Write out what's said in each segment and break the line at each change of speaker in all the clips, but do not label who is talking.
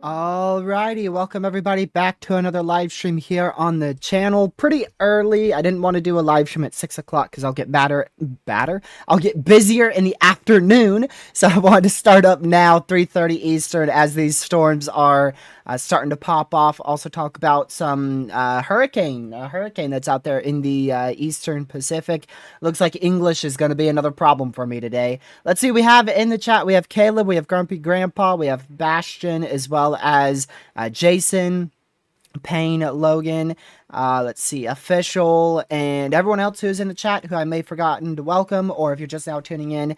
Alrighty, welcome everybody back to another live stream here on the channel. Pretty early. I didn't want to do a live stream at 6 o'clock because I'll get I'll get busier in the afternoon. So I wanted to start up now, 3:30 Eastern, as these storms are starting to pop off. Also talk about some hurricane that's out there in the Eastern Pacific. Looks like English is going to be another problem for me today. Let's see, we have in the chat, we have Caleb, we have Grumpy Grandpa, we have Bastion, as well as Jason, Payne, Logan, let's see, Official, and everyone else who's in the chat who I may have forgotten to welcome, or if you're just now tuning in,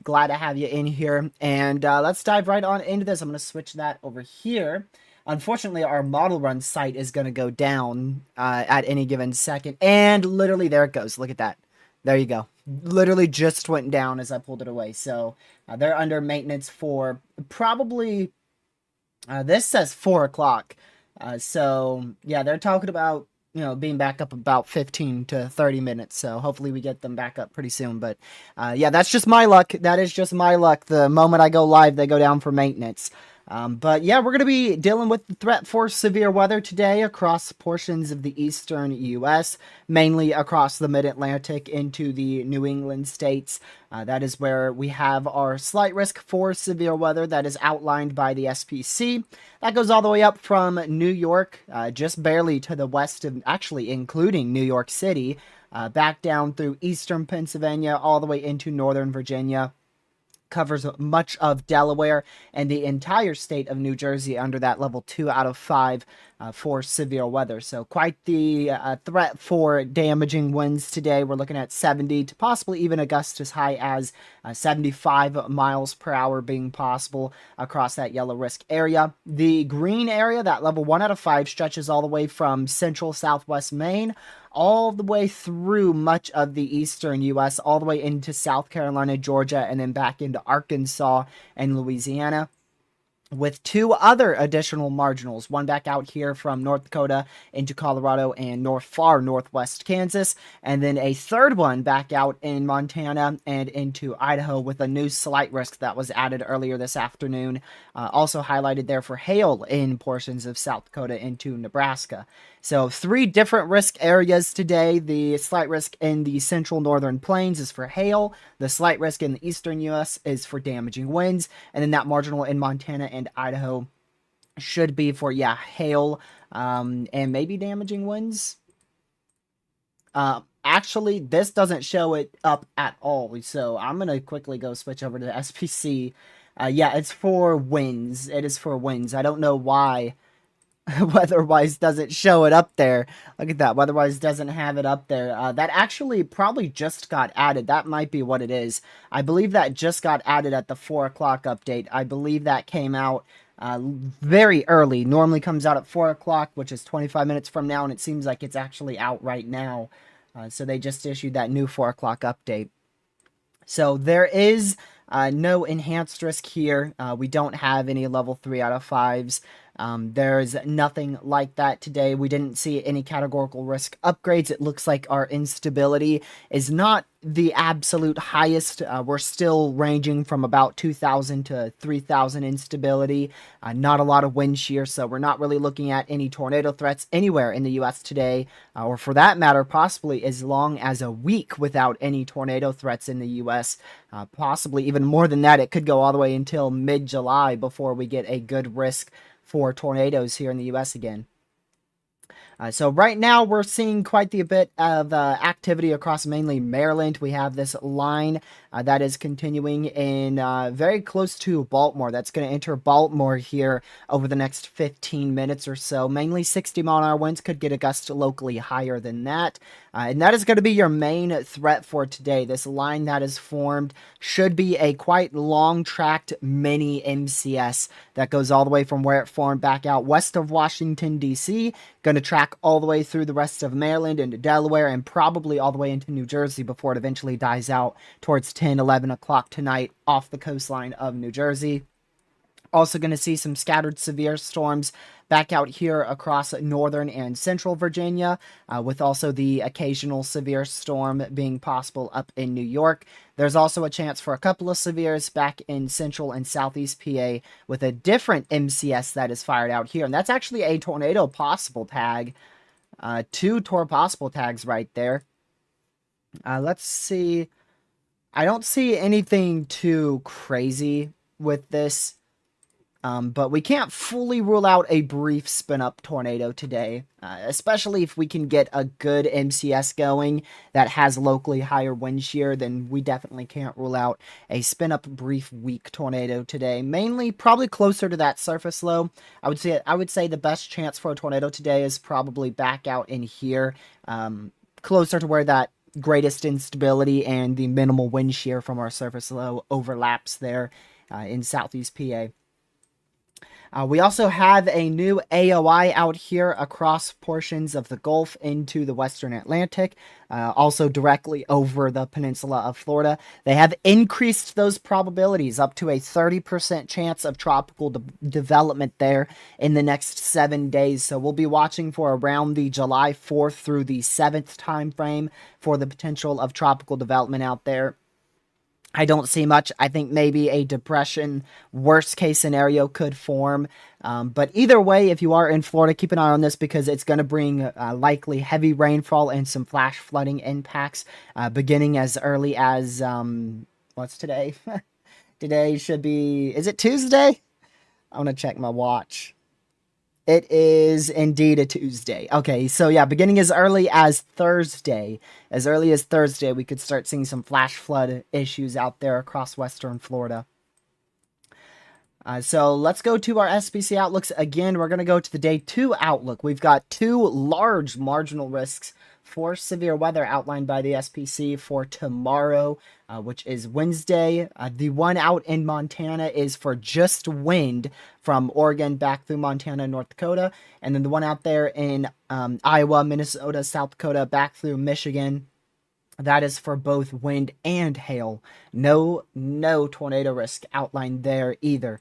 glad to have you in here. And let's dive right on into this. I'm going to switch that over here. Unfortunately, our model run site is going to go down at any given second, and literally there it goes. Look at that. There you go. Literally just went down as I pulled it away. So they're under maintenance for probably, this says 4 o'clock. So yeah, they're talking about, you know, being back up about 15 to 30 minutes. So hopefully we get them back up pretty soon. But yeah, that's just my luck. That is just my luck. The moment I go live, they go down for maintenance. But yeah, we're going to be dealing with the threat for severe weather today across portions of the eastern U.S., mainly across the mid-Atlantic into the New England states. That is where we have our slight risk for severe weather that is outlined by the SPC. That goes all the way up from New York, just barely to the west of, actually including New York City, back down through eastern Pennsylvania, all the way into northern Virginia. Covers much of Delaware and the entire state of New Jersey under that level 2 out of 5 for severe weather. So quite the threat for damaging winds today. We're looking at 70 to possibly even a gust as high as 75 miles per hour being possible across that yellow risk area. The green area, that level 1 out of 5, stretches all the way from central southwest Maine all the way through much of the eastern U.S., all the way into South Carolina, Georgia, and then back into Arkansas and Louisiana, with 2 other additional marginals, one back out here from North Dakota into Colorado and far northwest Kansas, and then a third one back out in Montana and into Idaho with a new slight risk that was added earlier this afternoon, also highlighted there for hail in portions of South Dakota into Nebraska. So 3 different risk areas today. The slight risk in the central northern plains is for hail. The slight risk in the eastern U.S. is for damaging winds. And then that marginal in Montana and Idaho should be for, yeah, hail and maybe damaging winds. Actually, this doesn't show it up at all. So I'm going to quickly go switch over to the SPC. Yeah, it's for winds. It is for winds. I don't know why Weatherwise doesn't show it up there. Look at that. Weatherwise doesn't have it up there. That actually probably just got added. That might be what it is. I believe that just got added at the 4 o'clock update. I believe that came out very early. Normally comes out at 4 o'clock, which is 25 minutes from now, and it seems like it's actually out right now. So they just issued that new 4 o'clock update. So there is no enhanced risk here. We don't have any level 3 out of 5s. There's nothing like that today. We didn't see any categorical risk upgrades. It looks like our instability is not the absolute highest. We're still ranging from about 2,000 to 3,000 instability. Not a lot of wind shear, so we're not really looking at any tornado threats anywhere in the U.S. today, or for that matter, possibly as long as a week without any tornado threats in the U.S. Possibly even more than that. It could go all the way until mid-July before we get a good risk for tornadoes here in the U.S. again. So right now we're seeing quite the bit of activity across mainly Maryland. We have this line that is continuing in very close to Baltimore. That's going to enter Baltimore here over the next 15 minutes or so. Mainly 60-mile-an-hour winds, could get a gust locally higher than that. And that is going to be your main threat for today. This line that is formed should be a quite long-tracked mini MCS that goes all the way from where it formed back out west of Washington, D.C., going to track all the way through the rest of Maryland into Delaware and probably all the way into New Jersey before it eventually dies out towards 10, 11 o'clock tonight off the coastline of New Jersey. Also going to see some scattered severe storms back out here across northern and central Virginia, with also the occasional severe storm being possible up in New York. There's also a chance for a couple of severes back in central and southeast PA with a different MCS that is fired out here. And that's actually a tornado possible tag. 2 possible tags right there. Let's see. I don't see anything too crazy with this. But we can't fully rule out a brief spin-up tornado today, especially if we can get a good MCS going that has locally higher wind shear. Then we definitely can't rule out a spin-up brief weak tornado today. Mainly, probably closer to that surface low. I would say the best chance for a tornado today is probably back out in here, closer to where that greatest instability and the minimal wind shear from our surface low overlaps there in southeast PA. We also have a new AOI out here across portions of the Gulf into the Western Atlantic, also directly over the peninsula of Florida. They have increased those probabilities up to a 30% chance of tropical development there in the next 7 days. So we'll be watching for around the July 4th through the 7th time frame for the potential of tropical development out there. I don't see much. I think maybe a depression, worst case scenario, could form. But either way, if you are in Florida, keep an eye on this because it's going to bring likely heavy rainfall and some flash flooding impacts beginning as early as, what's today? Today should be, is it Tuesday? I want to check my watch. It is indeed a Tuesday. Okay, so yeah, beginning as early as Thursday. As early as Thursday, we could start seeing some flash flood issues out there across western Florida. So let's go to our SPC outlooks. Again, we're going to go to the day 2 outlook. We've got 2 large marginal risks for severe weather outlined by the SPC for tomorrow, which is Wednesday. The one out in Montana is for just wind from Oregon back through Montana and North Dakota. And then the one out there in Iowa, Minnesota, South Dakota, back through Michigan, that is for both wind and hail. No tornado risk outlined there either.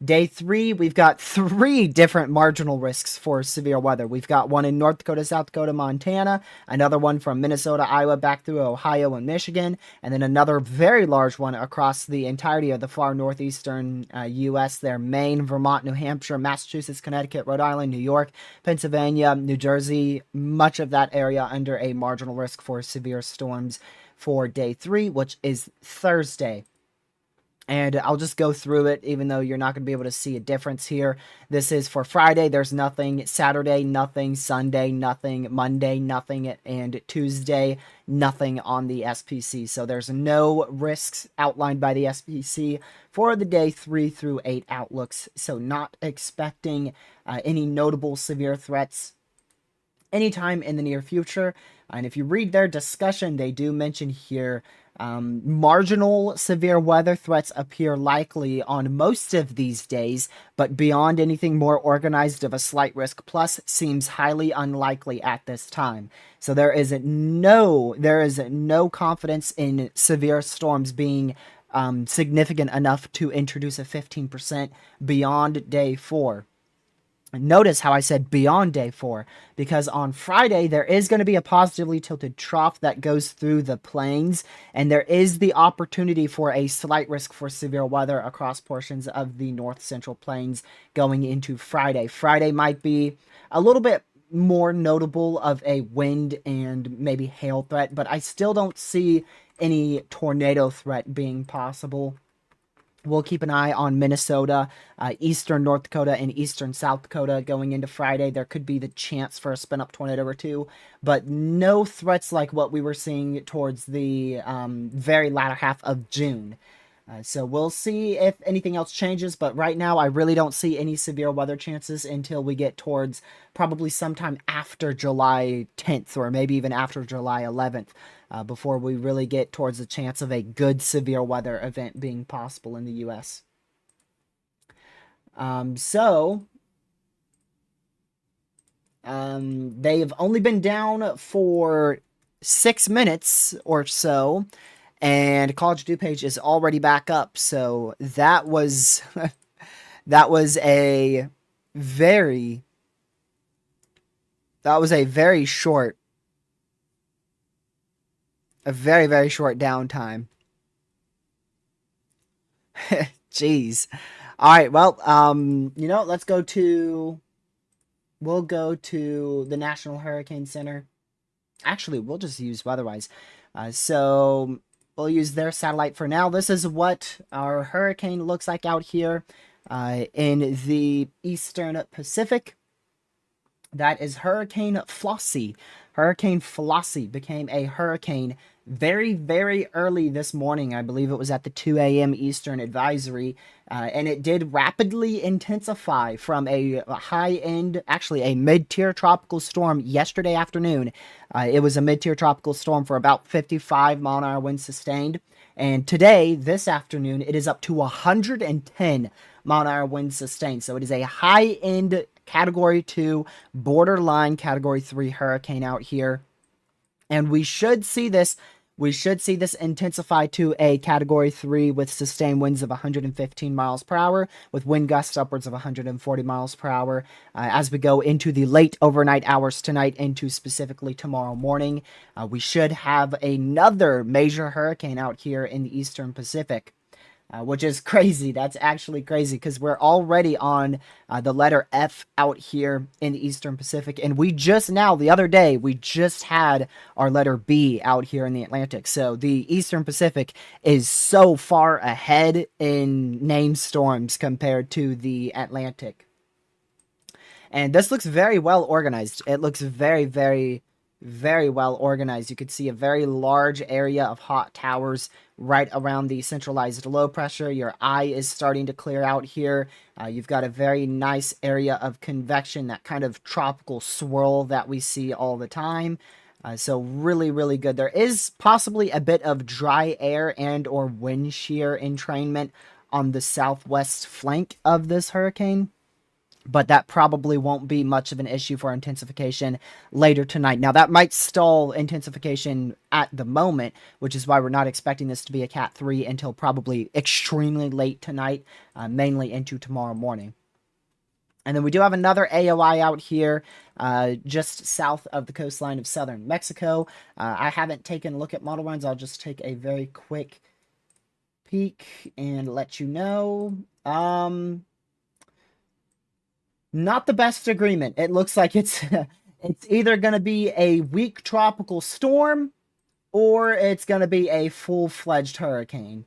Day 3, we've got 3 different marginal risks for severe weather. We've got one in North Dakota, South Dakota, Montana, another one from Minnesota, Iowa, back through Ohio and Michigan, and then another very large one across the entirety of the far northeastern U.S. there, Maine, Vermont, New Hampshire, Massachusetts, Connecticut, Rhode Island, New York, Pennsylvania, New Jersey, much of that area under a marginal risk for severe storms for day 3, which is Thursday. And I'll just go through it, even though you're not going to be able to see a difference here. This is for Friday, there's nothing. Saturday, nothing. Sunday, nothing. Monday, nothing. And Tuesday, nothing on the SPC. So there's no risks outlined by the SPC for the day 3 through 8 outlooks. So not expecting any notable severe threats anytime in the near future. And if you read their discussion, they do mention here marginal severe weather threats appear likely on most of these days, but beyond anything more organized of a slight risk plus seems highly unlikely at this time. So there is no confidence in severe storms being significant enough to introduce a 15% beyond day 4. Notice how I said beyond day 4, because on Friday there is going to be a positively tilted trough that goes through the plains, and there is the opportunity for a slight risk for severe weather across portions of the north central plains going into Friday. Friday might be a little bit more notable of a wind and maybe hail threat, but I still don't see any tornado threat being possible. We'll keep an eye on Minnesota, eastern North Dakota, and eastern South Dakota going into Friday. There could be the chance for a spin-up tornado or two, but no threats like what we were seeing towards the very latter half of June. So we'll see if anything else changes, but right now I really don't see any severe weather chances until we get towards probably sometime after July 10th or maybe even after July 11th. Before we really get towards the chance of a good severe weather event being possible in the U.S. They've only been down for 6 minutes or so, and College DuPage is already back up. So that was that was a very short. A very, very short downtime. Jeez. All right, well, we'll go to the National Hurricane Center. Actually, we'll just use WeatherWise. So we'll use their satellite for now. This is what our hurricane looks like out here in the Eastern Pacific. That is Hurricane Flossy. Hurricane Flossy became a hurricane very, very early this morning. I believe it was at the 2 a.m. Eastern advisory, and it did rapidly intensify from a high-end, actually a mid-tier tropical storm yesterday afternoon. It was a mid-tier tropical storm for about 55 mile-an-hour winds sustained, and today, this afternoon, it is up to 110 mile-an-hour winds sustained. So it is a high-end Category 2, borderline Category 3 hurricane out here. And we should see this intensify to a Category 3 with sustained winds of 115 miles per hour, with wind gusts upwards of 140 miles per hour as we go into the late overnight hours tonight into specifically tomorrow morning. We should have another major hurricane out here in the Eastern Pacific. Which is crazy. That's actually crazy because we're already on the letter F out here in the Eastern Pacific. And the other day, we just had our letter B out here in the Atlantic. So the Eastern Pacific is so far ahead in named storms compared to the Atlantic. And this looks very well organized. It looks very, very, very well organized. You could see a very large area of hot towers right around the centralized low pressure. Your eye is starting to clear out here. You've got a very nice area of convection, that kind of tropical swirl that we see all the time. So really, really good. There is possibly a bit of dry air and or wind shear entrainment on the southwest flank of this hurricane, but that probably won't be much of an issue for intensification later tonight. Now, that might stall intensification at the moment, which is why we're not expecting this to be a Cat 3 until probably extremely late tonight, mainly into tomorrow morning. And then we do have another AOI out here just south of the coastline of southern Mexico. I haven't taken a look at model runs. I'll just take a very quick peek and let you know. Not the best agreement. It looks like it's either going to be a weak tropical storm or it's going to be a full-fledged hurricane.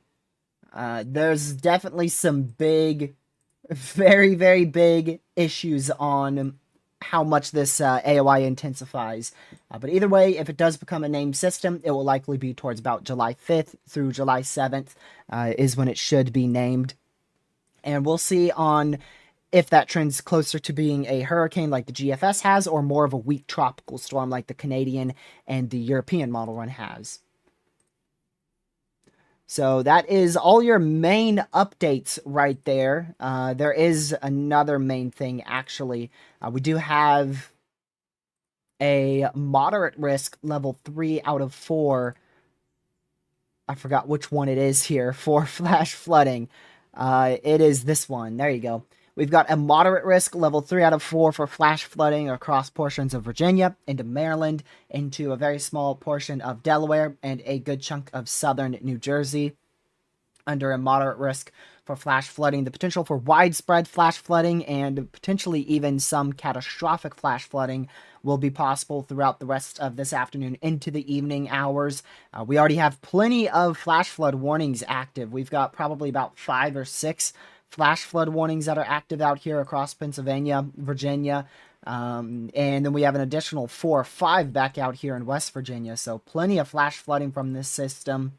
There's definitely some big, very, very big issues on how much this AOI intensifies. But either way, if it does become a named system, it will likely be towards about July 5th through July 7th is when it should be named. And we'll see on if that trends closer to being a hurricane like the GFS has, or more of a weak tropical storm like the Canadian and the European model run has. So that is all your main updates right there. There is another main thing, actually. We do have a moderate risk level 3 out of 4. I forgot which one it is here for flash flooding. It is this one. There you go. We've got a moderate risk level 3 out of 4 for flash flooding across portions of Virginia, into Maryland, into a very small portion of Delaware, and a good chunk of southern New Jersey. Under a moderate risk for flash flooding, the potential for widespread flash flooding and potentially even some catastrophic flash flooding will be possible throughout the rest of this afternoon into the evening hours. We already have plenty of flash flood warnings active. We've got probably about 5 or 6 flash flood warnings that are active out here across Pennsylvania, Virginia, and then we have an additional 4 or 5 back out here in West Virginia. So plenty of flash flooding from this system.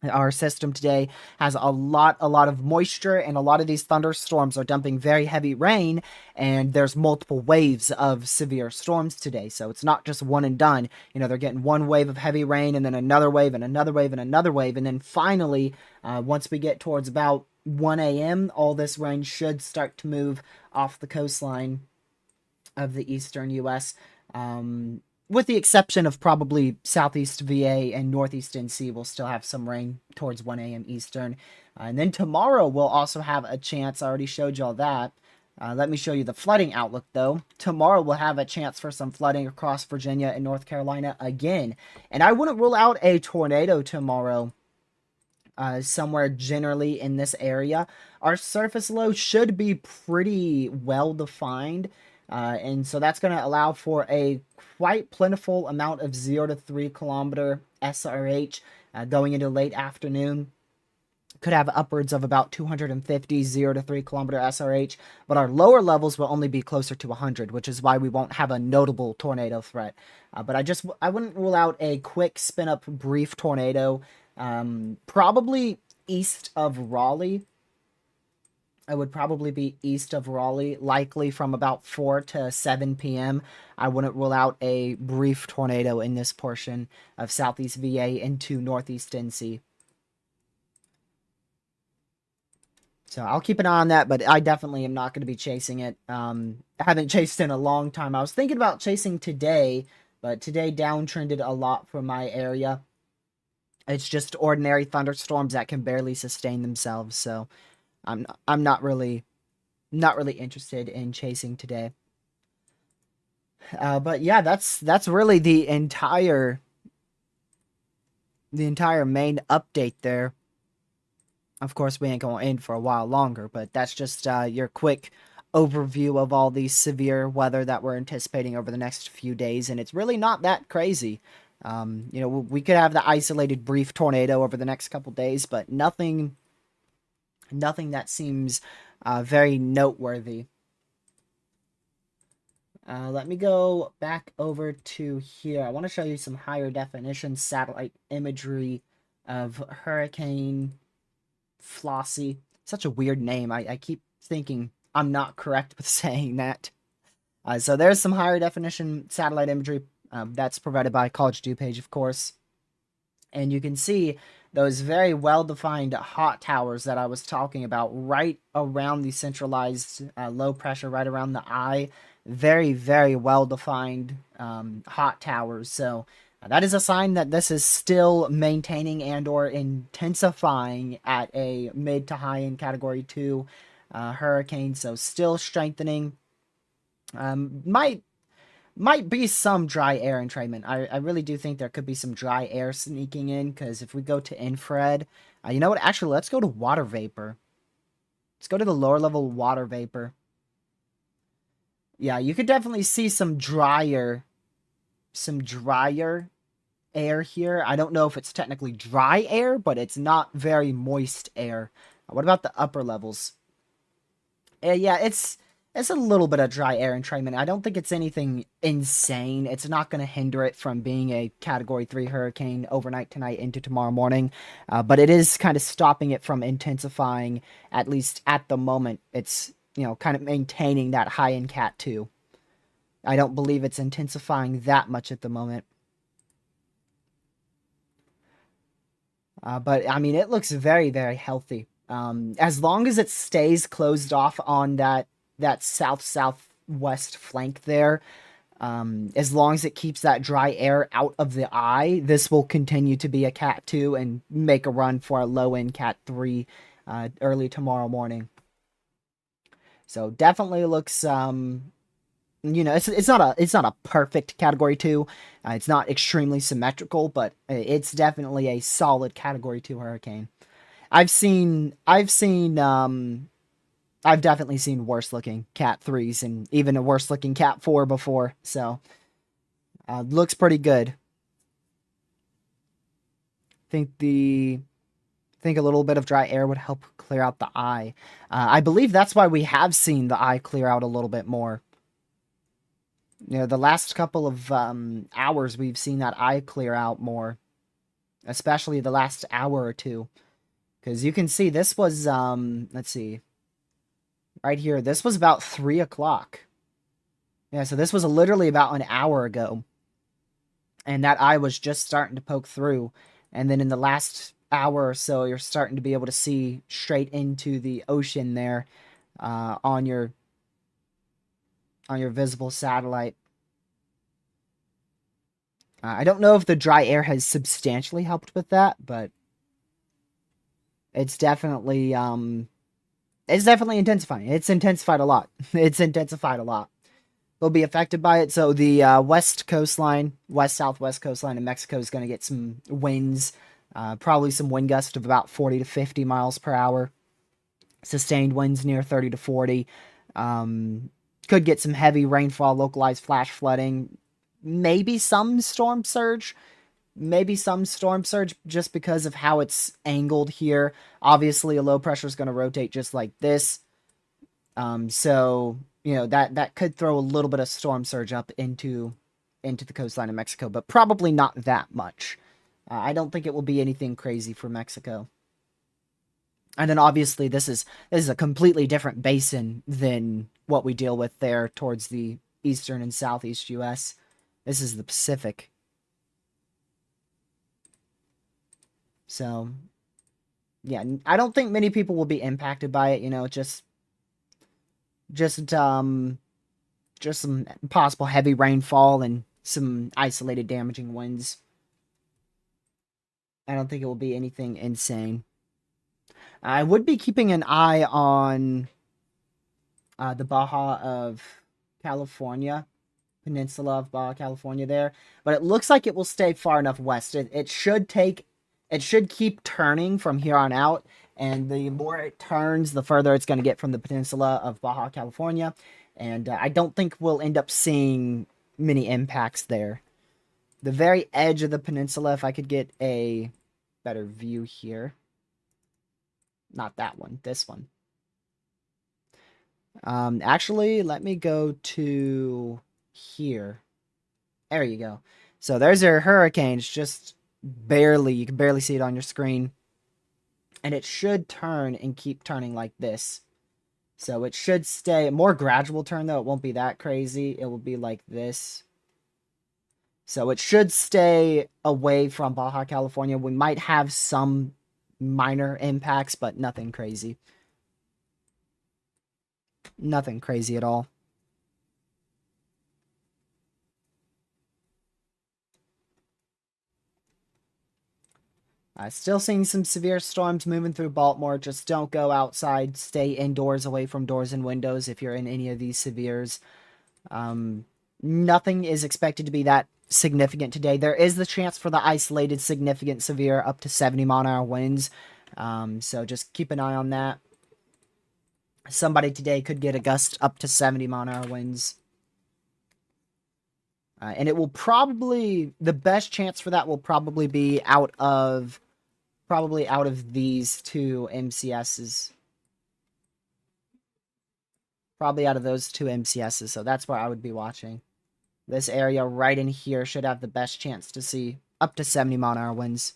Our system today has a lot of moisture, and a lot of these thunderstorms are dumping very heavy rain, and there's multiple waves of severe storms today. So it's not just one and done. You know, they're getting one wave of heavy rain, and then another wave, and another wave, and another wave, and then finally, once we get towards about 1 a.m., all this rain should start to move off the coastline of the eastern U.S., with the exception of probably southeast VA and northeast NC, we'll still have some rain towards 1 a.m. Eastern. And then tomorrow we'll also have a chance. I already showed y'all that. Let me show you the flooding outlook, though. Tomorrow we'll have a chance for some flooding across Virginia and North Carolina again. And I wouldn't rule out a tornado tomorrow. Somewhere generally in this area. Our surface low should be pretty well defined. And so that's going to allow for a quite plentiful amount of 0 to 3 kilometer SRH going into late afternoon. Could have upwards of about 250 0 to 3 kilometer SRH, but our lower levels will only be closer to 100, which is why we won't have a notable tornado threat. But I wouldn't rule out a quick spin up brief tornado, probably east of Raleigh. I would probably be east of Raleigh, likely from about 4 to 7 p.m. I wouldn't rule out a brief tornado in this portion of southeast VA into northeast NC. So I'll keep an eye on that, but I definitely am not going to be chasing it. I haven't chased in a long time. I was thinking about chasing today, but today downtrended a lot for my area. It's just ordinary thunderstorms that can barely sustain themselves, so I'm not really interested in chasing today. But yeah, that's really the entire main update there. Of course, we ain't going to end for a while longer, but that's just your quick overview of all these severe weather that we're anticipating over the next few days, and it's really not that crazy. You know, we could have the isolated brief tornado over the next couple days, but nothing that seems very noteworthy. Let me go back over to here. I want to show you some higher definition satellite imagery of Hurricane Flossy. Such a weird name. I keep thinking I'm not correct with saying that. So there's some higher definition satellite imagery that's provided by College DuPage, of course. And you can see those very well-defined hot towers that I was talking about right around the centralized low pressure, right around the eye. Very, very well-defined hot towers. So that is a sign that this is still maintaining and or intensifying at a mid to high-end Category 2 hurricane. So still strengthening. Might be some dry air entrainment. I really do think there could be some dry air sneaking in, because if we go to infrared, you know what? Actually, let's go to water vapor. Let's go to the lower level water vapor. Yeah, you could definitely see some drier air here. I don't know if it's technically dry air, but it's not very moist air. What about the upper levels? Yeah, it's a little bit of dry air entrainment. I don't think it's anything insane. It's not going to hinder it from being a Category 3 hurricane overnight tonight into tomorrow morning. But it is kind of stopping it from intensifying, at least at the moment. It's, kind of maintaining that high in Cat 2. I don't believe it's intensifying that much at the moment. But, I mean, it looks very, very healthy. As long as it stays closed off on that south-southwest flank there, as long as it keeps that dry air out of the eye, this will continue to be a Cat 2 and make a run for a low-end Cat 3 early tomorrow morning. So definitely looks, it's not a perfect Category 2. It's not extremely symmetrical, but it's definitely a solid Category 2 hurricane. I've definitely seen worse looking Cat 3s and even a worse looking Cat 4 before, so looks pretty good. Think a little bit of dry air would help clear out the eye. I believe that's why we have seen the eye clear out a little bit more. The last couple of hours we've seen that eye clear out more, especially the last hour or two. Because you can see this was, let's see, right here, this was about 3 o'clock. Yeah, so this was literally about an hour ago. And that eye was just starting to poke through. And then in the last hour or so, you're starting to be able to see straight into the ocean there on your visible satellite. I don't know if the dry air has substantially helped with that, but it's definitely intensifying. It's intensified a lot. It's intensified a lot. They'll be affected by it. So the west southwest coastline of Mexico is going to get some winds, probably some wind gusts of about 40 to 50 miles per hour. Sustained winds near 30 to 40. Could get some heavy rainfall, localized flash flooding, maybe some storm surge. Just because of how it's angled here. Obviously, a low pressure is going to rotate just like this. So, that could throw a little bit of storm surge up into the coastline of Mexico, but probably not that much. I don't think it will be anything crazy for Mexico. And then obviously this is a completely different basin than what we deal with there towards the eastern and southeast US. This is the Pacific. So, yeah, I don't think many people will be impacted by it, just some possible heavy rainfall and some isolated damaging winds. I don't think it will be anything insane. I would be keeping an eye on the Baja of California, peninsula of Baja California there, but it looks like it will stay far enough west. It should keep turning from here on out, and the more it turns, the further it's going to get from the peninsula of Baja California, and I don't think we'll end up seeing many impacts there. The very edge of the peninsula, if I could get a better view here. Not that one, this one. Actually, let me go to here. There you go. So there's your hurricanes, just barely, you can barely see it on your screen. And it should turn and keep turning like this. So it should stay, a more gradual turn though, it won't be that crazy. It will be like this. So it should stay away from Baja California. We might have some minor impacts, but nothing crazy. Nothing crazy at all. Still seeing some severe storms moving through Baltimore. Just don't go outside. Stay indoors, away from doors and windows if you're in any of these severes. Nothing is expected to be that significant today. There is the chance for the isolated significant severe up to 70-mile-an-hour winds. So just keep an eye on that. Somebody today could get a gust up to 70-mile-an-hour winds. And it will probably, the best chance for that will probably be out of these two MCSs. Probably out of those two MCSs, so that's where I would be watching. This area right in here should have the best chance to see up to 70-mile-an-hour winds.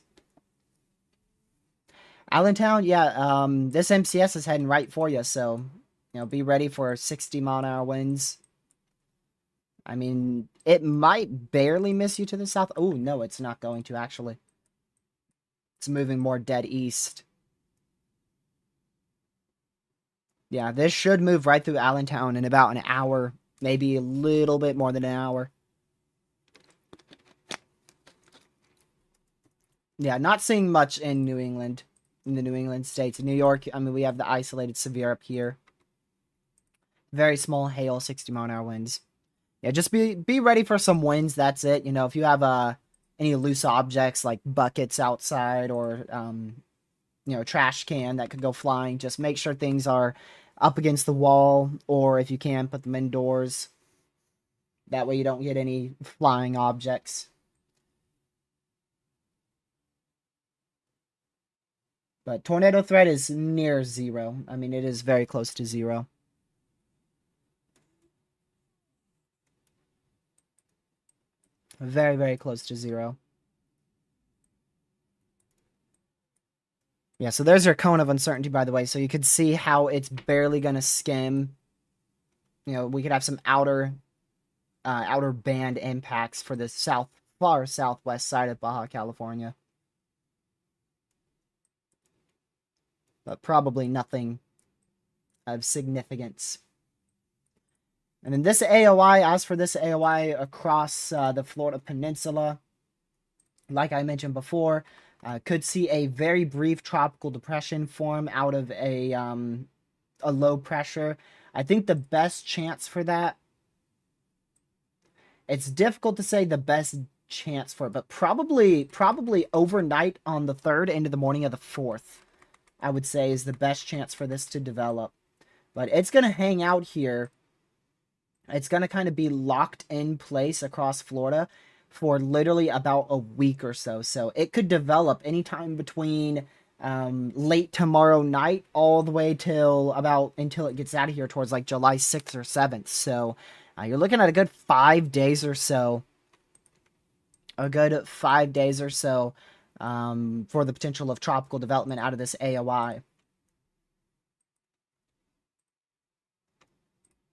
Allentown, yeah, this MCS is heading right for you, so, be ready for 60-mile-an-hour winds. I mean, it might barely miss you to the south. Oh, no, it's not going to, actually. It's moving more dead east. Yeah, this should move right through Allentown in about an hour, maybe a little bit more than an hour. Yeah, not seeing much in New England, in the New England states. In New York, I mean, we have the isolated severe up here. Very small hail, 60-mile-an-hour winds. Yeah, just be ready for some winds. That's it. If you have any loose objects like buckets outside or trash can that could go flying, just make sure things are up against the wall, or if you can, put them indoors. That way you don't get any flying objects. But tornado threat is near zero. I mean, it is very close to zero. Very, very close to zero. Yeah, so there's your cone of uncertainty, by the way. So you could see how it's barely going to skim. We could have some outer band impacts for the far southwest side of Baja California. But probably nothing of significance. And then this AOI, as for this AOI across the Florida Peninsula, like I mentioned before, could see a very brief tropical depression form out of a low pressure. I think the best chance for that, it's difficult to say the best chance for it, but probably overnight on the 3rd into the morning of the 4th, I would say is the best chance for this to develop. But it's going to hang out here. It's going to kind of be locked in place across Florida for literally about a week or so. So it could develop anytime between late tomorrow night all the way until it gets out of here towards like July 6th or 7th. So you're looking at a good 5 days or so. For the potential of tropical development out of this AOI.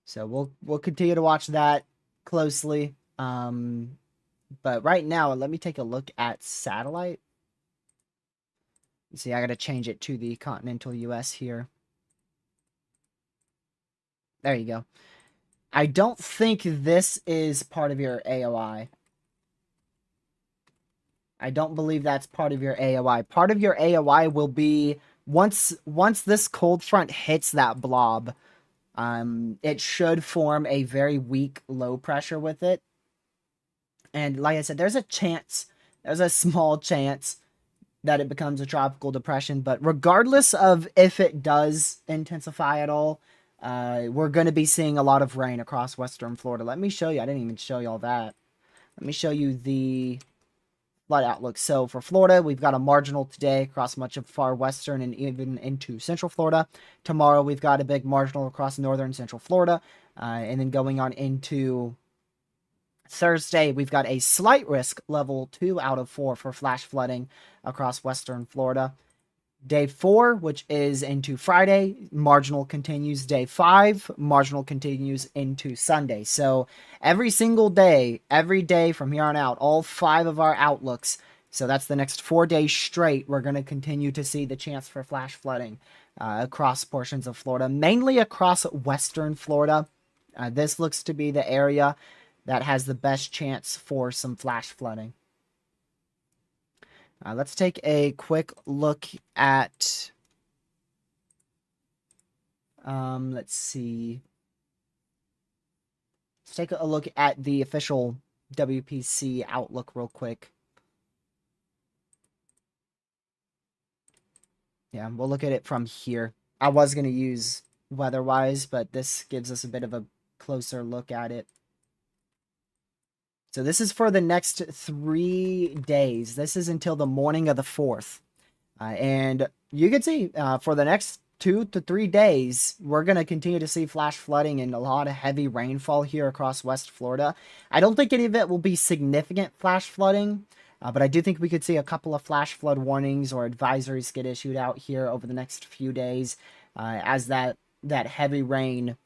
So we'll continue to watch that closely. But right now, let me take a look at satellite. You see, I got to change it to the continental US here. There you go. I don't think this is part of your AOI. I don't believe that's part of your AOI. Part of your AOI will be once this cold front hits that blob, it should form a very weak low pressure with it. And like I said, there's a small chance that it becomes a tropical depression. But regardless of if it does intensify at all, we're going to be seeing a lot of rain across western Florida. Let me show you. I didn't even show you all that. Let me show you the flood outlook. So for Florida, we've got a marginal today across much of far western and even into central Florida. Tomorrow, we've got a big marginal across northern central Florida. And then going on into Thursday, we've got a slight risk, level 2 out of 4 for flash flooding across western Florida. Day 4, which is into Friday, marginal continues. Day 5, marginal continues into Sunday. So every single day, every day from here on out, all 5 of our outlooks, so that's the next 4 days straight, we're going to continue to see the chance for flash flooding across portions of Florida, mainly across western Florida. This looks to be the area that has the best chance for some flash flooding. Let's take a quick look at, let's see. Let's take a look at the official WPC outlook real quick. Yeah, we'll look at it from here. I was going to use weather-wise, but this gives us a bit of a closer look at it. So this is for the next 3 days. This is until the morning of the 4th. And you can see for the next 2 to 3 days, we're going to continue to see flash flooding and a lot of heavy rainfall here across West Florida. I don't think any of it will be significant flash flooding, but I do think we could see a couple of flash flood warnings or advisories get issued out here over the next few days as that heavy rain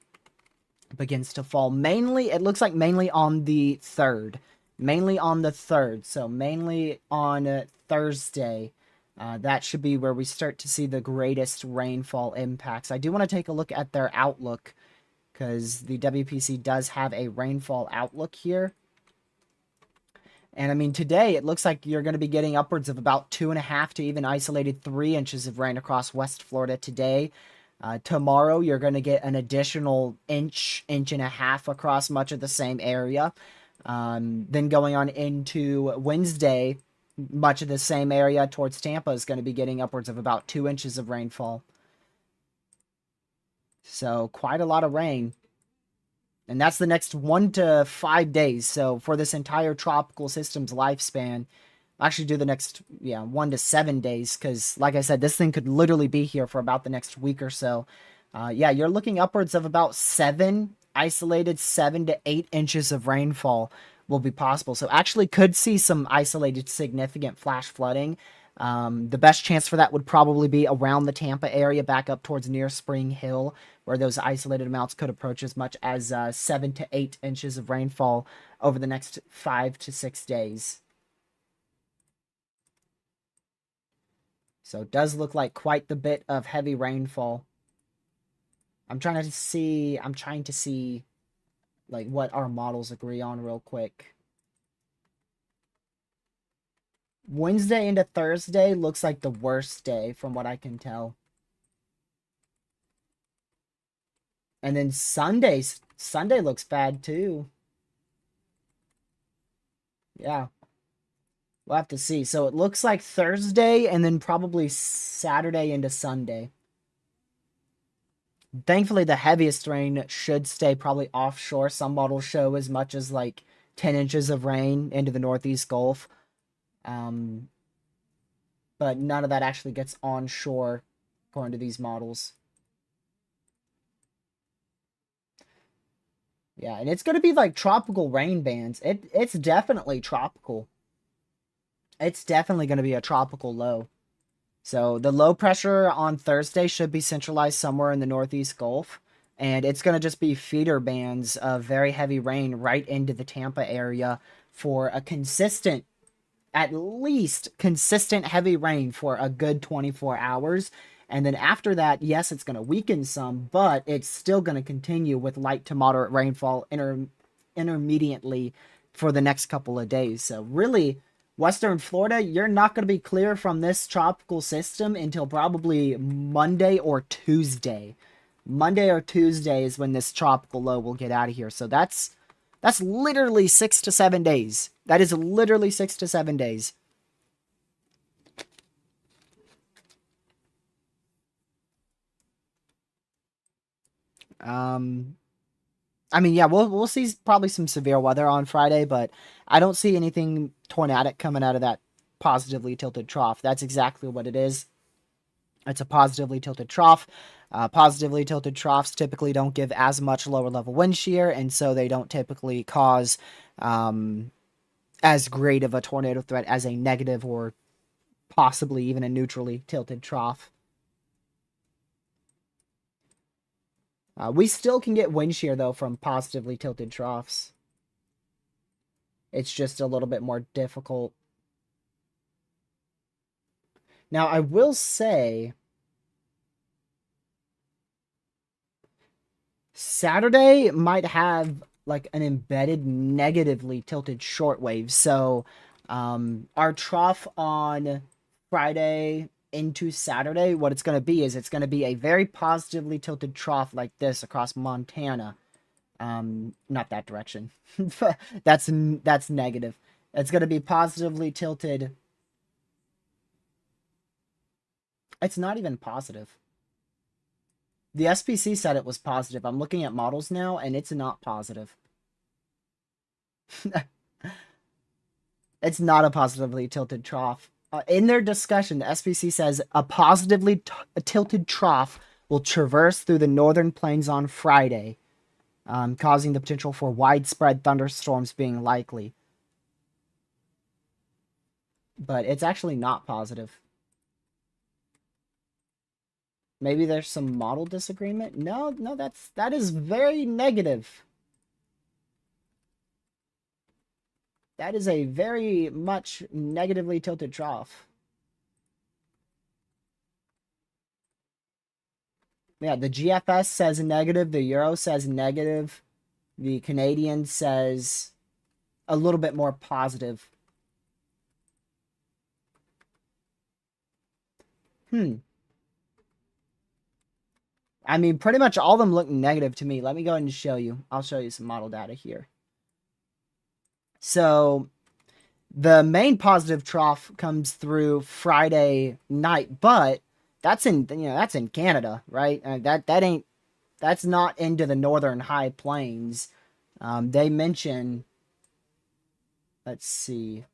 begins to fall. Mainly, it looks like mainly on the 3rd. Mainly on the 3rd. So mainly on Thursday. That should be where we start to see the greatest rainfall impacts. I do want to take a look at their outlook because the WPC does have a rainfall outlook here. And I mean, today it looks like you're going to be getting upwards of about 2.5 to even isolated 3 inches of rain across West Florida today. Tomorrow, you're going to get an additional inch and a half across much of the same area. Then going on into Wednesday, much of the same area towards Tampa is going to be getting upwards of about 2 inches of rainfall. So quite a lot of rain. And that's the next 1 to 5 days. So for this entire tropical system's lifespan, I'll actually do the next 1 to 7 days, because like I said, this thing could literally be here for about the next week or so. You're looking upwards of about 7 to 8 inches of rainfall will be possible. So actually could see some isolated significant flash flooding. The best chance for that would probably be around the Tampa area, back up towards near Spring Hill, where those isolated amounts could approach as much as 7 to 8 inches of rainfall over the next 5 to 6 days. So it does look like quite the bit of heavy rainfall. I'm trying to see like what our models agree on real quick. Wednesday into Thursday looks like the worst day from what I can tell. And then Sunday looks bad too. Yeah. We'll have to see. So it looks like Thursday and then probably Saturday into Sunday. Thankfully, the heaviest rain should stay probably offshore. Some models show as much as like 10 inches of rain into the Northeast Gulf. But none of that actually gets onshore, according to these models. Yeah, and it's going to be like tropical rain bands. It's definitely tropical. It's definitely going to be a tropical low. So the low pressure on Thursday should be centralized somewhere in the Northeast Gulf. And it's going to just be feeder bands of very heavy rain right into the Tampa area for a consistent, at least consistent heavy rain for a good 24 hours. And then after that, yes, it's going to weaken some, but it's still going to continue with light to moderate rainfall intermediately for the next couple of days. So really, Western Florida, you're not going to be clear from this tropical system until probably Monday or Tuesday. Monday or Tuesday is when this tropical low will get out of here. So that's literally 6 to 7 days. That is literally 6 to 7 days. I mean, yeah, we'll see probably some severe weather on Friday, but I don't see anything tornadic coming out of that positively tilted trough. That's exactly what it is. It's a positively tilted trough. Positively tilted troughs typically don't give as much lower level wind shear, and so they don't typically cause as great of a tornado threat as a negative or possibly even a neutrally tilted trough. We still can get wind shear, though, from positively tilted troughs. It's just a little bit more difficult. Now, I will say, Saturday might have like an embedded negatively tilted shortwave. So our trough on Friday into Saturday, what it's going to be is it's going to be a very positively tilted trough like this across Montana. Not that direction. that's negative. It's going to be positively tilted. It's not even positive. The SPC said it was positive. I'm looking at models now, and it's not positive. It's not a positively tilted trough. In their discussion, the SPC says a positively tilted trough will traverse through the northern plains on Friday, causing the potential for widespread thunderstorms being likely. But it's actually not positive. Maybe there's some model disagreement? No, that is very negative. That is a very much negatively tilted trough. Yeah, the GFS says negative, the Euro says negative, the Canadian says a little bit more positive. I mean, pretty much all of them look negative to me. Let me go ahead and show you. I'll show you some model data here. So the main positive trough comes through Friday night, but that's in that's in Canada, right? That's not into the northern high plains. They mention, let's see,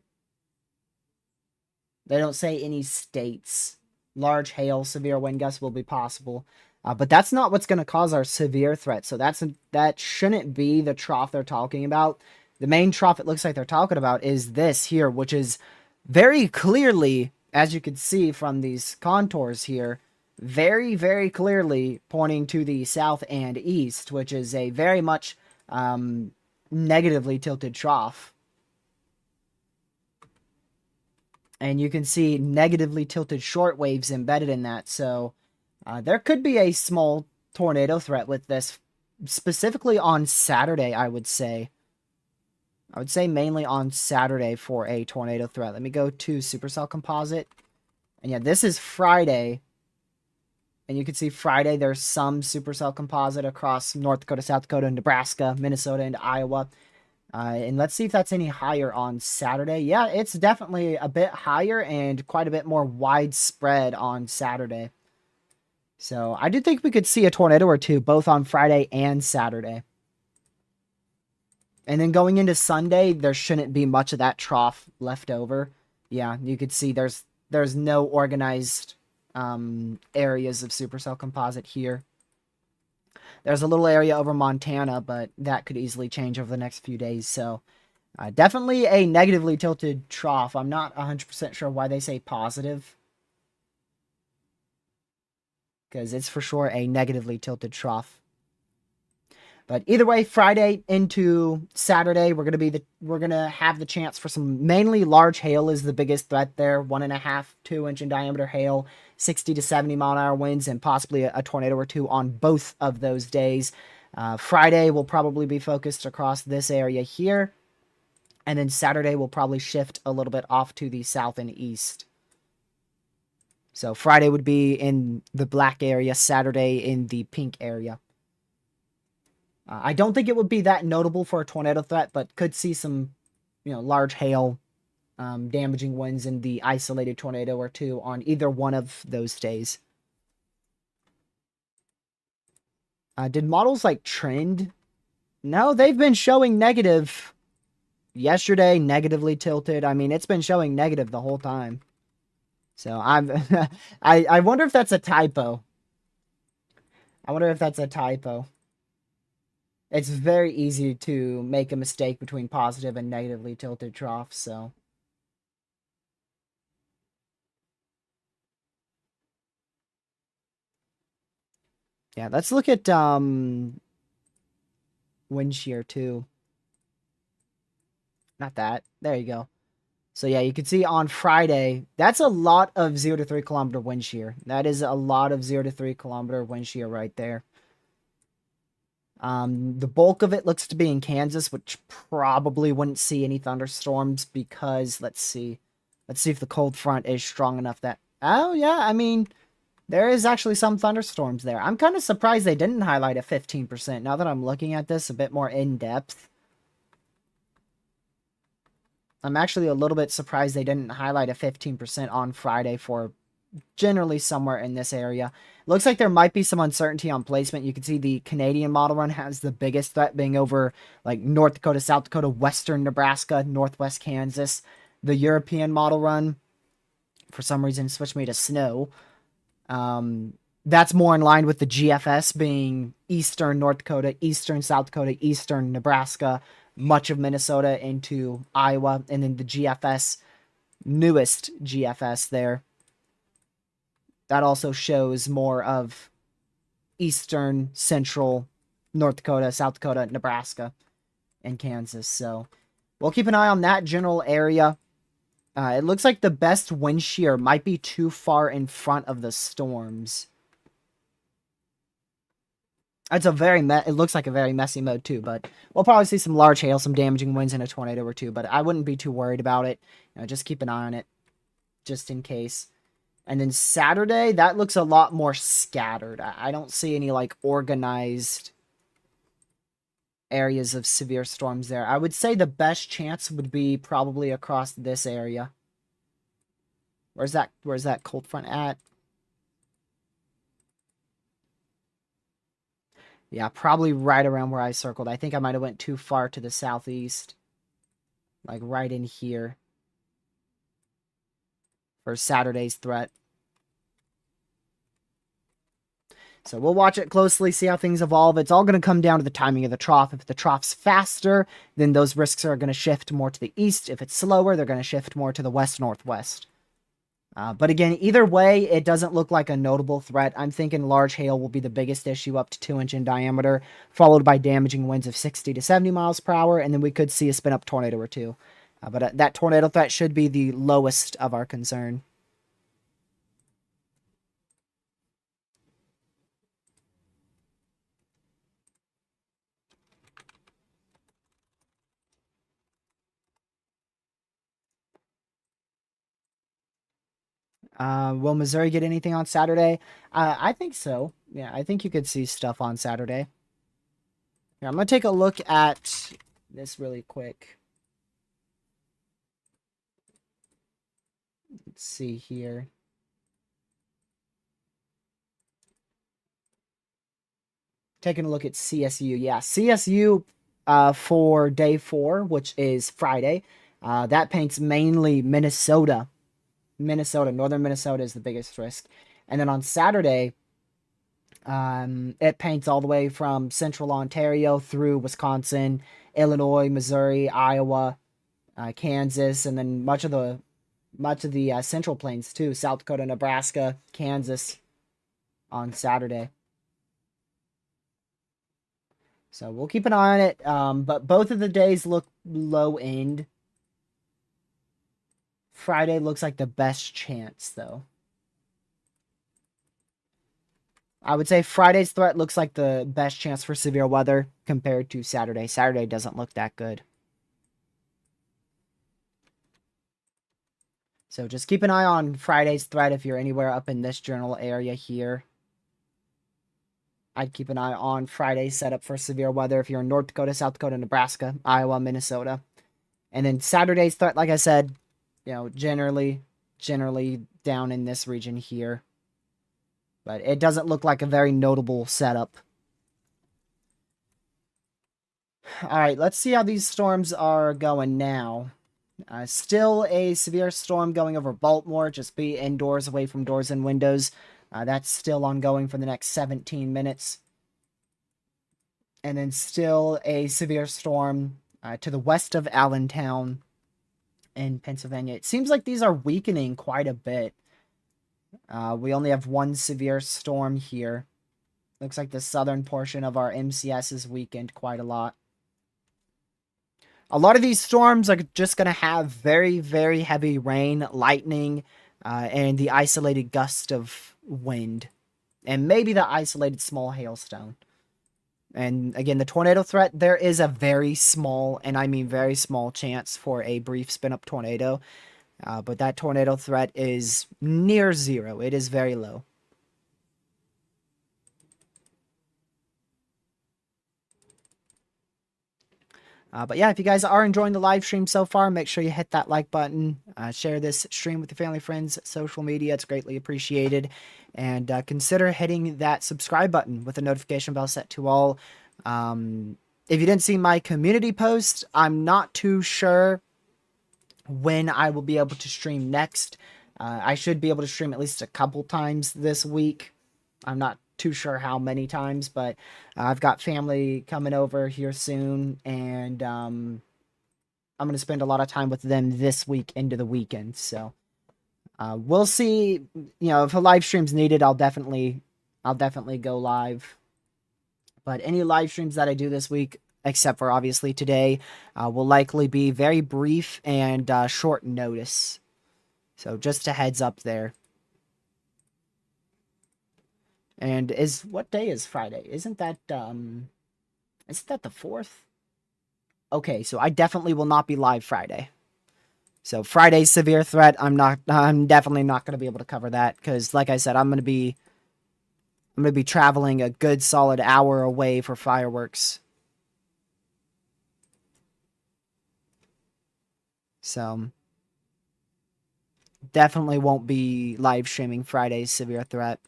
they don't say any states. Large hail, severe wind gusts will be possible. But that's not what's going to cause our severe threat. So that shouldn't be the trough they're talking about. The main trough it looks like they're talking about is this here, which is very clearly, as you can see from these contours here, very, very clearly pointing to the south and east, which is a very much negatively tilted trough. And you can see negatively tilted short waves embedded in that. So there could be a small tornado threat with this, specifically on Saturday, I would say. I would say mainly on Saturday for a tornado threat. Let me go to Supercell Composite. And yeah, this is Friday. And you can see Friday, there's some Supercell Composite across North Dakota, South Dakota, Nebraska, Minnesota, and Iowa. And let's see if that's any higher on Saturday. Yeah, it's definitely a bit higher and quite a bit more widespread on Saturday. So I do think we could see a tornado or two both on Friday and Saturday. And then going into Sunday, there shouldn't be much of that trough left over. Yeah, you could see there's no organized areas of supercell composite here. There's a little area over Montana, but that could easily change over the next few days. So definitely a negatively tilted trough. I'm not 100% sure why they say positive, because it's for sure a negatively tilted trough. But either way, Friday into Saturday, we're gonna have the chance for some mainly large hail is the biggest threat there. 1.5, 2-inch in diameter hail, 60 to 70 mile an hour winds, and possibly a tornado or two on both of those days. Friday will probably be focused across this area here, and then Saturday will probably shift a little bit off to the south and east. So Friday would be in the black area, Saturday in the pink area. I don't think it would be that notable for a tornado threat, but could see some, large hail, damaging winds in the isolated tornado or two on either one of those days. Did models like trend? No, they've been showing negative. Yesterday, negatively tilted. I mean, it's been showing negative the whole time. So I wonder if that's a typo. It's very easy to make a mistake between positive and negatively tilted troughs, so. Yeah, let's look at wind shear too. Not that. There you go. So yeah, you can see on Friday, that's a lot of 0 to 3 kilometer wind shear. That is a lot of 0 to 3 kilometer wind shear right there. The bulk of it looks to be in Kansas, which probably wouldn't see any thunderstorms because, let's see if the cold front is strong enough that, oh yeah, I mean, there is actually some thunderstorms there. I'm kind of surprised they didn't highlight a 15% now that I'm looking at this a bit more in depth. I'm actually a little bit surprised they didn't highlight a 15% on Friday for generally somewhere in this area. Looks like there might be some uncertainty on placement. You can see the Canadian model run has the biggest threat being over like North Dakota, South Dakota, western Nebraska, northwest Kansas. The European model run, for some reason, switched me to snow. That's more in line with the GFS being eastern North Dakota, eastern South Dakota, eastern Nebraska, much of Minnesota into Iowa, and then the GFS, newest GFS there. That also shows more of eastern, central North Dakota, South Dakota, Nebraska, and Kansas. So we'll keep an eye on that general area. It looks like the best wind shear might be too far in front of the storms. It's it looks like a very messy mode too, but we'll probably see some large hail, some damaging winds, and a tornado or two. But I wouldn't be too worried about it. Just keep an eye on it, just in case. And then Saturday, that looks a lot more scattered. I don't see any like organized areas of severe storms there. I would say the best chance would be probably across this area. Where's that cold front at? Yeah, probably right around where I circled. I think I might have went too far to the southeast. Like right in here. For Saturday's threat. So we'll watch it closely, see how things evolve. It's all going to come down to the timing of the trough. If the trough's faster, then those risks are going to shift more to the east. If it's slower, they're going to shift more to the west-northwest. But again, either way, it doesn't look like a notable threat. I'm thinking large hail will be the biggest issue, up to 2-inch in diameter, followed by damaging winds of 60 to 70 miles per hour, and then we could see a spin-up tornado or two. But that tornado threat should be the lowest of our concern. Will Missouri get anything on Saturday? I think so. Yeah, I think you could see stuff on Saturday. Here, I'm going to take a look at this really quick. Let's see here. Taking a look at CSU. Yeah, CSU for day 4, which is Friday. That paints mainly Minnesota. Northern Minnesota is the biggest risk. And then on Saturday, it paints all the way from central Ontario through Wisconsin, Illinois, Missouri, Iowa, Kansas, and then much of the central plains too, South Dakota, Nebraska, Kansas on Saturday. So we'll keep an eye on it. But both of the days look low end. Friday looks like the best chance, though. I would say Friday's threat looks like the best chance for severe weather compared to Saturday. Saturday doesn't look that good. So just keep an eye on Friday's threat if you're anywhere up in this general area here. I'd keep an eye on Friday's setup for severe weather if you're in North Dakota, South Dakota, Nebraska, Iowa, Minnesota. And then Saturday's threat, like I said, generally down in this region here. But it doesn't look like a very notable setup. Alright, let's see how these storms are going now. Still a severe storm going over Baltimore. Just be indoors, away from doors and windows. That's still ongoing for the next 17 minutes. And then still a severe storm to the west of Allentown in Pennsylvania. It seems like these are weakening quite a bit. We only have one severe storm here. Looks like the southern portion of our MCS is weakened quite a lot. A lot of these storms are just going to have very, very heavy rain, lightning, and the isolated gust of wind. And maybe the isolated small hailstone. And again, the tornado threat, there is a very small, and I mean very small, chance for a brief spin-up tornado. But that tornado threat is near zero. It is very low. But yeah, if you guys are enjoying the live stream so far, make sure you hit that like button. Share this stream with your family, friends, social media. It's greatly appreciated. And consider hitting that subscribe button with the notification bell set to all. If you didn't see my community post, I'm not too sure when I will be able to stream next. I should be able to stream at least a couple times this week. I'm not too sure how many times, but I've got family coming over here soon, and I'm going to spend a lot of time with them this week into the weekend. So we'll see. You know, if a live stream's needed, I'll definitely go live. But any live streams that I do this week, except for obviously today, will likely be very brief and short notice. So just a heads up there. And what day is Friday? Isn't that the 4th? Okay, so I definitely will not be live Friday. So Friday's severe threat, I'm definitely not going to be able to cover that cuz like I said, I'm going to be traveling a good solid hour away for fireworks. So definitely won't be live streaming Friday's severe threat.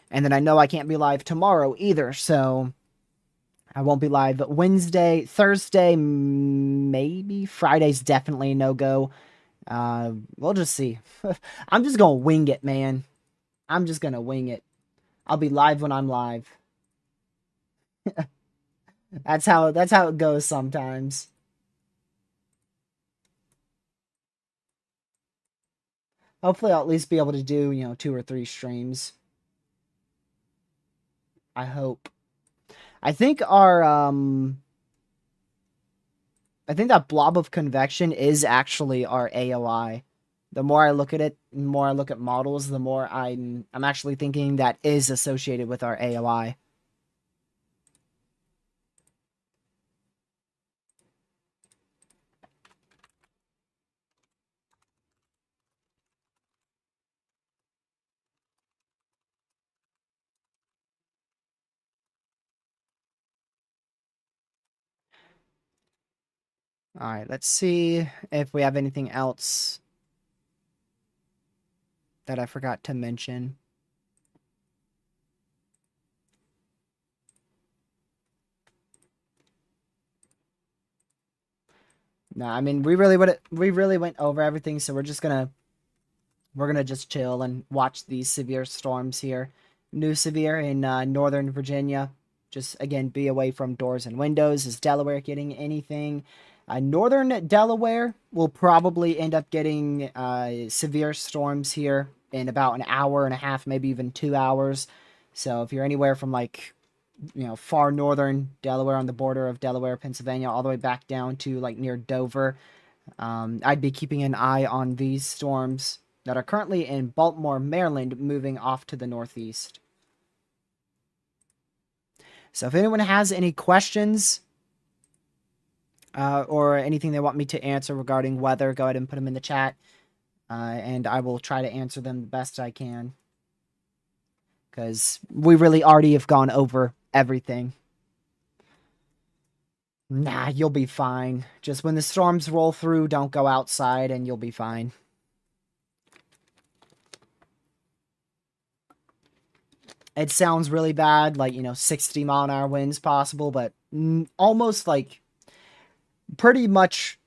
And then I know I can't be live tomorrow either, so I won't be live Wednesday, Thursday, maybe. Friday's definitely a no-go. We'll just see. I'm just gonna wing it, man. I'm just gonna wing it. I'll be live when I'm live. That's how it goes sometimes. Hopefully I'll at least be able to do, 2 or 3 streams. I hope. I think I think that blob of convection is actually our AOI. The more I look at it, the more I look at models, the more I'm actually thinking that is associated with our AOI. All right, let's see if we have anything else that I forgot to mention. No, I mean we really went over everything, so we're gonna just chill and watch these severe storms here. New severe in Northern Virginia. Just again, be away from doors and windows. Is Delaware getting anything? Northern Delaware will probably end up getting severe storms here in about an hour and a half, maybe even 2 hours. So if you're anywhere from far northern Delaware on the border of Delaware, Pennsylvania, all the way back down to near Dover, I'd be keeping an eye on these storms that are currently in Baltimore, Maryland, moving off to the northeast. So if anyone has any questions or anything they want me to answer regarding weather, go ahead and put them in the chat, and I will try to answer them the best I can. Because we really already have gone over everything. Nah, you'll be fine. Just when the storms roll through, don't go outside and you'll be fine. It sounds really bad, 60-mile-an-hour winds possible, but almost pretty much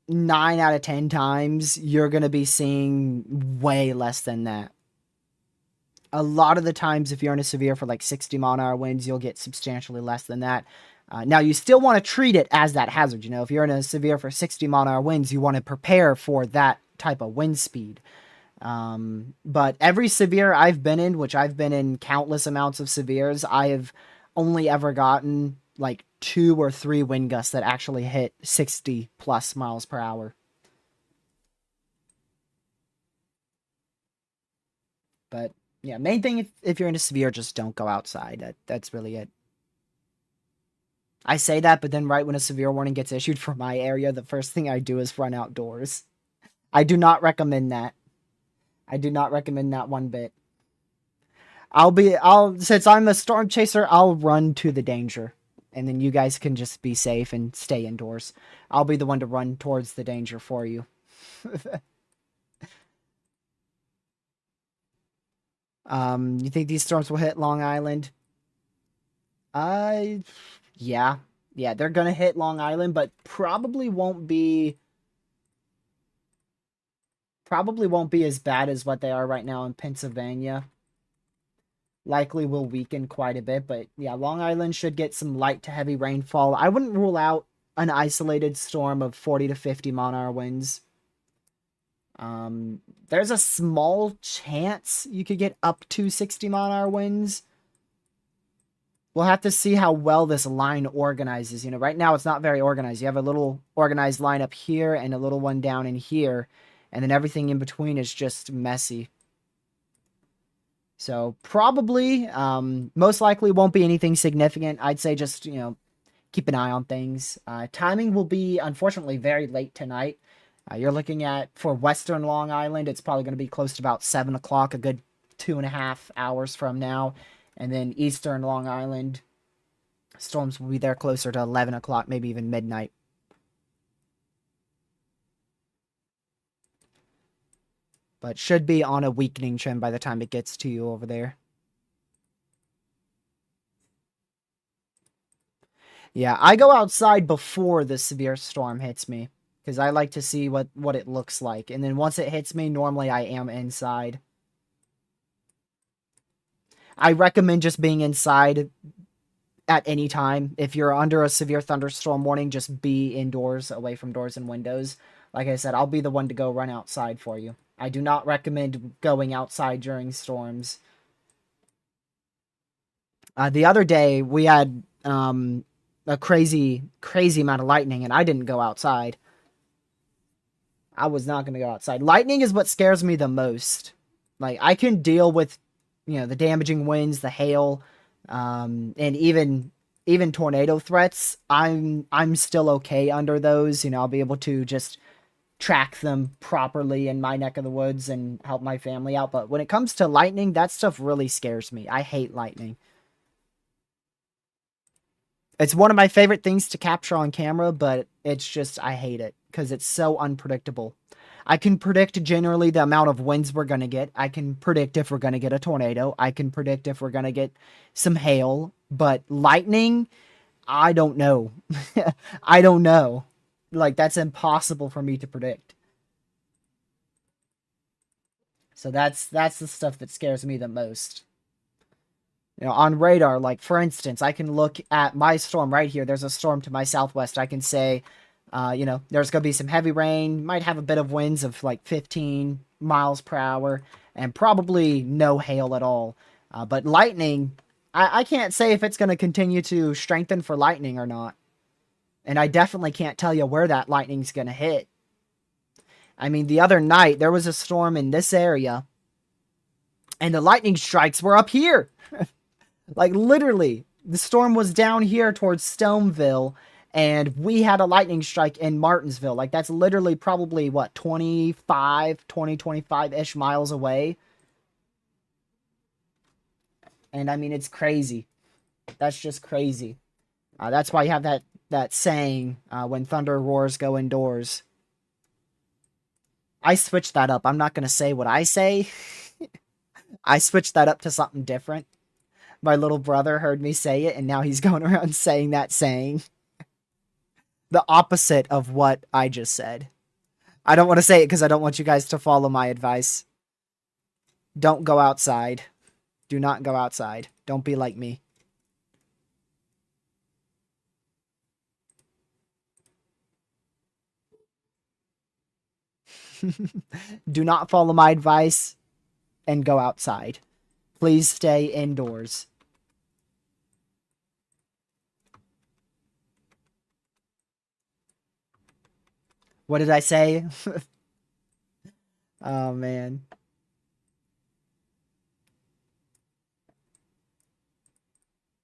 9 out of 10 times, you're going to be seeing way less than that. A lot of the times, if you're in a severe for 60-mile-an-hour winds, you'll get substantially less than that. Now, you still want to treat it as that hazard. If you're in a severe for 60-mile-an-hour winds, you want to prepare for that type of wind speed. But every severe I've been in, which I've been in countless amounts of severes, I have only ever gotten 2 or 3 wind gusts that actually hit 60 plus miles per hour. But yeah, main thing if you're in a severe, just don't go outside. That's really it. I say that, but then right when a severe warning gets issued for my area, the first thing I do is run outdoors. I do not recommend that. I do not recommend that one bit. Since I'm a storm chaser, I'll run to the danger. And then you guys can just be safe and stay indoors. I'll be the one to run towards the danger for you. You think these storms will hit Long Island? Yeah. Yeah, they're gonna hit Long Island, but probably won't be as bad as what they are right now in Pennsylvania. Likely will weaken quite a bit, but yeah, Long Island should get some light to heavy rainfall. I wouldn't rule out an isolated storm of 40 to 50 mile-an-hour winds. There's a small chance you could get up to 60 mile-an-hour winds. We'll have to see how well this line organizes. You know, right now it's not very organized. You have a little organized line up here and a little one down in here, and then everything in between is just messy. So probably, most likely won't be anything significant. I'd say just, keep an eye on things. Timing will be, unfortunately, very late tonight. You're looking at, for Western Long Island, it's probably going to be close to about 7 o'clock, a good 2.5 hours from now. And then Eastern Long Island, storms will be there closer to 11 o'clock, maybe even midnight. But should be on a weakening trend by the time it gets to you over there. Yeah, I go outside before the severe storm hits me because I like to see what it looks like. And then once it hits me, normally I am inside. I recommend just being inside at any time. If you're under a severe thunderstorm warning, just be indoors, away from doors and windows. Like I said, I'll be the one to go run outside for you. I do not recommend going outside during storms. The other day, we had a crazy amount of lightning, and I didn't go outside. I was not going to go outside. Lightning is what scares me the most. Like, I can deal with, the damaging winds, the hail, and even tornado threats. I'm still okay under those. I'll be able to just track them properly in my neck of the woods and help my family out. But when it comes to lightning, that stuff really scares me. I hate lightning. It's one of my favorite things to capture on camera, but it's just, I hate it because it's so unpredictable. I can predict generally the amount of winds we're going to get. I can predict if we're going to get a tornado. I can predict if we're going to get some hail. But lightning, I don't know. I don't know. Like, that's impossible for me to predict. So that's the stuff that scares me the most. On radar, like for instance, I can look at my storm right here. There's a storm to my southwest. I can say, there's going to be some heavy rain, might have a bit of winds of like 15 miles per hour, and probably no hail at all. But lightning, I can't say if it's going to continue to strengthen for lightning or not. And I definitely can't tell you where that lightning's going to hit. I mean, the other night, there was a storm in this area, and the lightning strikes were up here. Like, literally, the storm was down here towards Stoneville, and we had a lightning strike in Martinsville. Like, that's literally probably, 25-ish miles away. And, I mean, it's crazy. That's just crazy. That's why you have that saying, when thunder roars, go indoors. I switched that up. I'm not going to say what I say. I switched that up to something different. My little brother heard me say it, and now he's going around saying that saying. The opposite of what I just said. I don't want to say it because I don't want you guys to follow my advice. Don't go outside. Do not go outside. Don't be like me. Do not follow my advice and go outside. Please stay indoors. What did I say? Oh, man.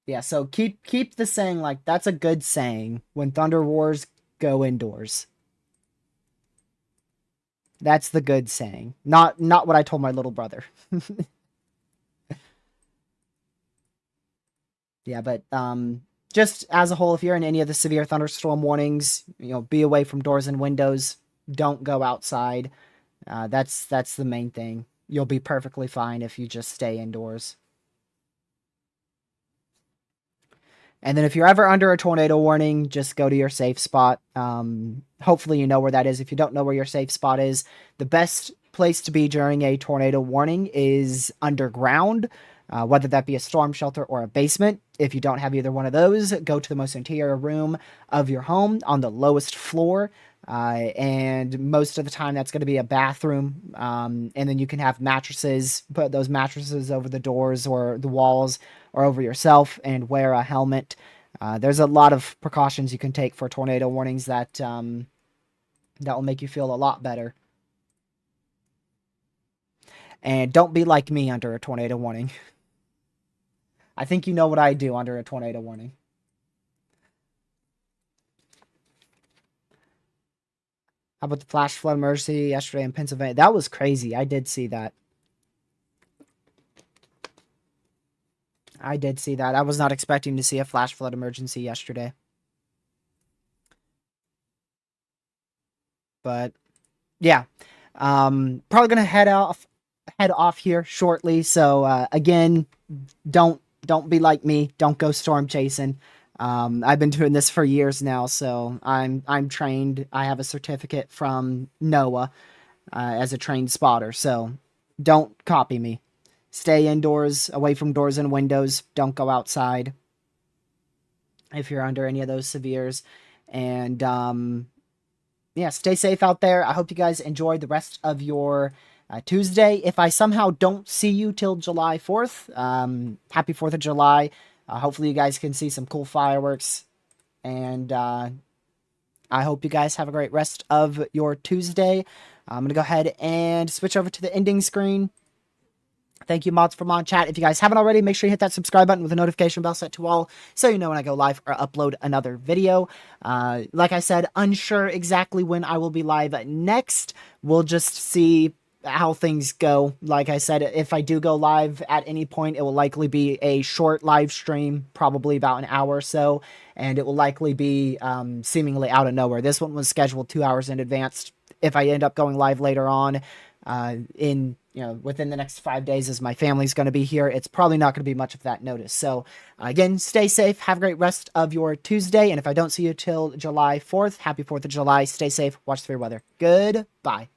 Yeah, so keep the saying like that's a good saying. When thunder roars, go indoors. That's the good saying. Not what I told my little brother. Yeah, but just as a whole, if you're in any of the severe thunderstorm warnings, be away from doors and windows. Don't go outside. That's the main thing. You'll be perfectly fine if you just stay indoors. And then if you're ever under a tornado warning, just go to your safe spot. Hopefully you know where that is. If you don't know where your safe spot is, the best place to be during a tornado warning is underground, whether that be a storm shelter or a basement. If you don't have either one of those, go to the most interior room of your home on the lowest floor. And most of the time that's going to be a bathroom. And then you can have mattresses, put those mattresses over the doors or the walls or over yourself, and wear a helmet. There's a lot of precautions you can take for tornado warnings that that will make you feel a lot better. And don't be like me under a tornado warning. I think you know what I do under a tornado warning. How about the flash flood emergency yesterday in Pennsylvania? That was crazy. I did see that. I was not expecting to see a flash flood emergency yesterday. But yeah, probably gonna head off here shortly. So again, don't be like me. Don't go storm chasing. I've been doing this for years now, so I'm trained. I have a certificate from NOAA as a trained spotter. So don't copy me. Stay indoors, away from doors and windows. Don't go outside if you're under any of those severes. And yeah, stay safe out there. I hope you guys enjoy the rest of your Tuesday. If I somehow don't see you till July 4th, happy 4th of July. Hopefully you guys can see some cool fireworks. And I hope you guys have a great rest of your Tuesday. I'm going to go ahead and switch over to the ending screen. Thank you, mods from on chat. If you guys haven't already, make sure you hit that subscribe button with a notification bell set to all so you know when I go live or upload another video. Like I said, unsure exactly when I will be live next. We'll just see how things go. Like I said, if I do go live at any point, it will likely be a short live stream, probably about an hour or so, and it will likely be seemingly out of nowhere. This one was scheduled 2 hours in advance. If I end up going live later on within the next 5 days, as my family's going to be here, it's probably not going to be much of that notice. So again, stay safe, have a great rest of your Tuesday, and if I don't see you till July 4th, happy 4th of July, stay safe, watch the fair weather. Goodbye.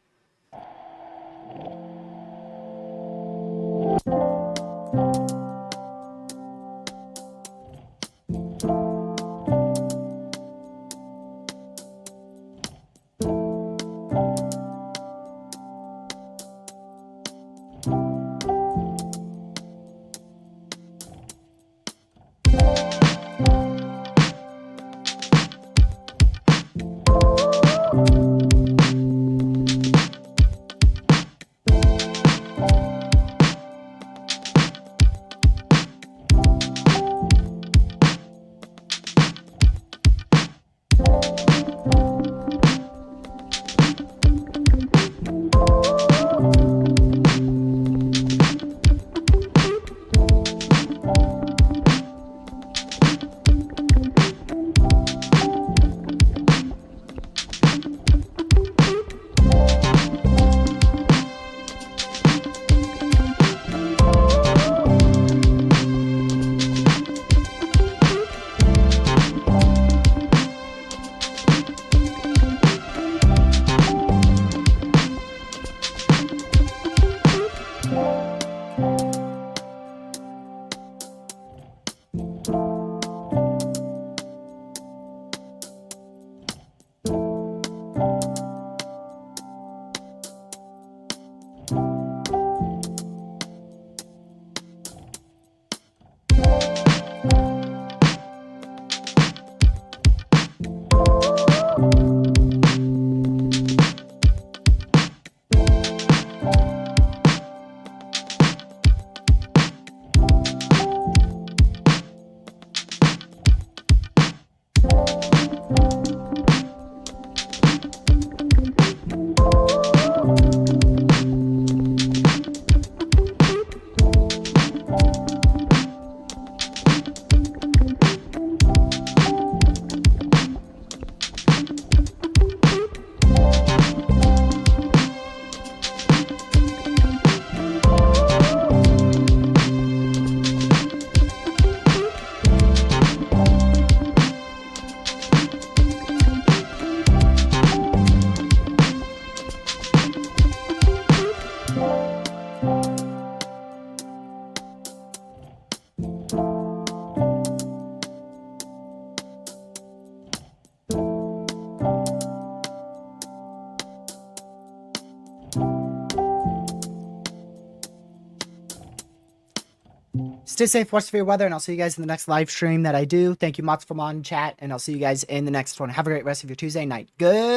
stay safe, watch for your weather, and I'll see you guys in the next live stream that I do. Thank you, Mots for Mon chat, and I'll see you guys in the next one. Have a great rest of your Tuesday night. Good.